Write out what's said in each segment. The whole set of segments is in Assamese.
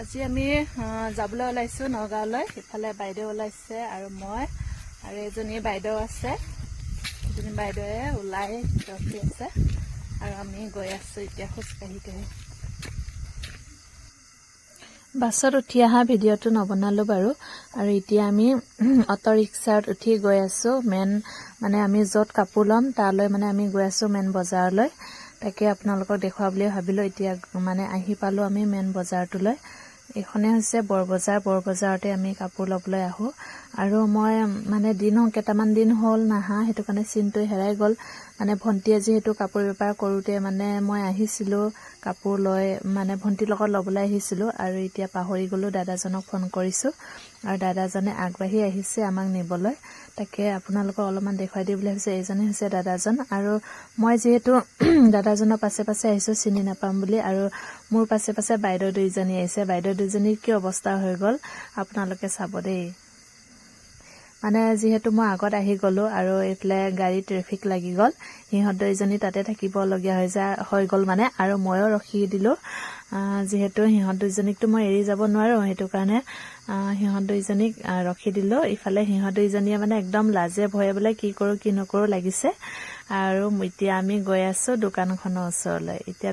আজি আমি যাবলৈ ওলাইছো নগাঁৱলৈ। ইফালে বাইদেউ ওলাইছে আৰু মই আৰু এজনী বাইদেউ আছে। এজনী বাইদেৱে ওলাই ৰখি আছে আৰু আমি গৈ আছো এতিয়া খোজকাঢ়ি কাঢ়ি। বাছত উঠি অহা ভিডিঅ'টো নবনালো বাৰু। আৰু এতিয়া আমি অটো ৰিক্সাত উঠি গৈ আছো মানে আমি য'ত কাপোৰ ল'ম তালৈ মানে আমি গৈ আছো মেইন বজাৰলৈ। তাকে আপোনালোকক দেখুৱা বুলি ভাবিলো। এতিয়া মানে আহি পালো আমি মেইন বজাৰটোলৈ। এইখনে হৈছে বৰবজাৰ। বৰবজাৰতে আমি কাপোৰ ল'বলৈ আহো। আৰু মই মানে কেইটামান দিন হ'ল নাহা, সেইটো কাৰণে চিনটো হেৰাই গ'ল। মানে ভণ্টিয়ে যিহেতু কাপোৰ বেপাৰ কৰোঁতে মানে মই আহিছিলো কাপোৰ লৈ, মানে ভণ্টিৰ লগত ল'বলৈ আহিছিলো আৰু এতিয়া পাহৰি গ'লো। দাদাজনক ফোন কৰিছো আৰু দাদাজনে আগবাঢ়ি আহিছে আমাক নিবলৈ। তাকে আপোনালোকক অলপমান দেখুৱাই দিবলৈ ভাবিছো। এইজনে হৈছে দাদাজন আৰু মই যিহেতু দাদাজনৰ পাছে পাছে আহিছো চিনি নাপাম বুলি, আৰু মোৰ পাছে পাছে বাইদেউ দুইজনী আহিছে। বাইদেউ দুইজনীৰ কি অৱস্থা হৈ গ'ল আপোনালোকে চাব দেই। মানে যিহেতু মই আগত আহি গ'লো আৰু এইফালে গাড়ী ট্ৰেফিক লাগি গ'ল, সিহঁত দুইজনী তাতে থাকিবলগীয়া হৈ গ'ল মানে। আৰু ময়ো ৰখি দিলো, যিহেতু সিহঁত দুইজনীকতো মই এৰি যাব নোৱাৰো, সেইটো কাৰণে সিহঁত দুইজনীক ৰখি দিলো। ইফালে সিহঁত দুইজনীয়ে মানে একদম লাজে ভয়ে বোলে কি কৰো কি নকৰো লাগিছে। আৰু এতিয়া আমি গৈ আছো দোকানখনৰ ওচৰলৈ। এতিয়া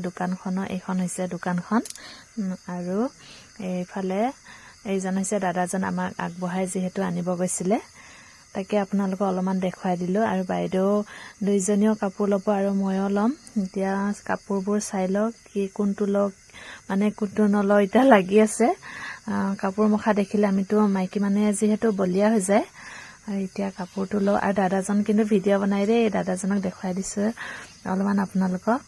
এইখন হৈছে দোকানখন। আৰু এইফালে এইজন হৈছে দাদাজন, আমাক আগবঢ়াই যিহেতু আনিব গৈছিলে। তাকে আপোনালোকক অলপমান দেখুৱাই দিলো। আৰু বাইদেউ দুইজনীও কাপোৰ ল'ব আৰু ময়ো ল'ম। এতিয়া কাপোৰবোৰ চাই লওক, কোনটো লওক মানে কোনটো নলওঁ এতিয়া লাগি আছে। কাপোৰ মুখা দেখিলে আমিতো মাইকী মানুহে যিহেতু বলিয়া হৈ যায়। আৰু এতিয়া কাপোৰটো লওঁ। আৰু দাদাজন কিন্তু ভিডিঅ' বনাই দেই, দাদাজনক দেখুৱাই দিছো অলপমান আপোনালোকক।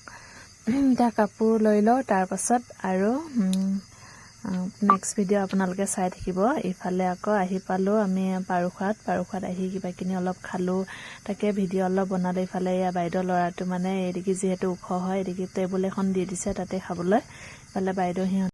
এতিয়া কাপোৰ লৈ লওঁ, তাৰপাছত আৰু নেক্সট ভিডিঅ' আপোনালোকে চাই থাকিব। ইফালে আকৌ আহি পালো আমি পাৰুখাত আহি কিবা কিনি অলপ খালো। তাকে ভিডিঅ' অলপ বনালো। ইফালে বাইদেউ ল'ৰাটো মানে এদিকে যিহেতু ওখ হয়, এদিকে টেবুল এখন দি দিছে তাতে খাবলৈ। ইফালে বাইদেউ সিহঁত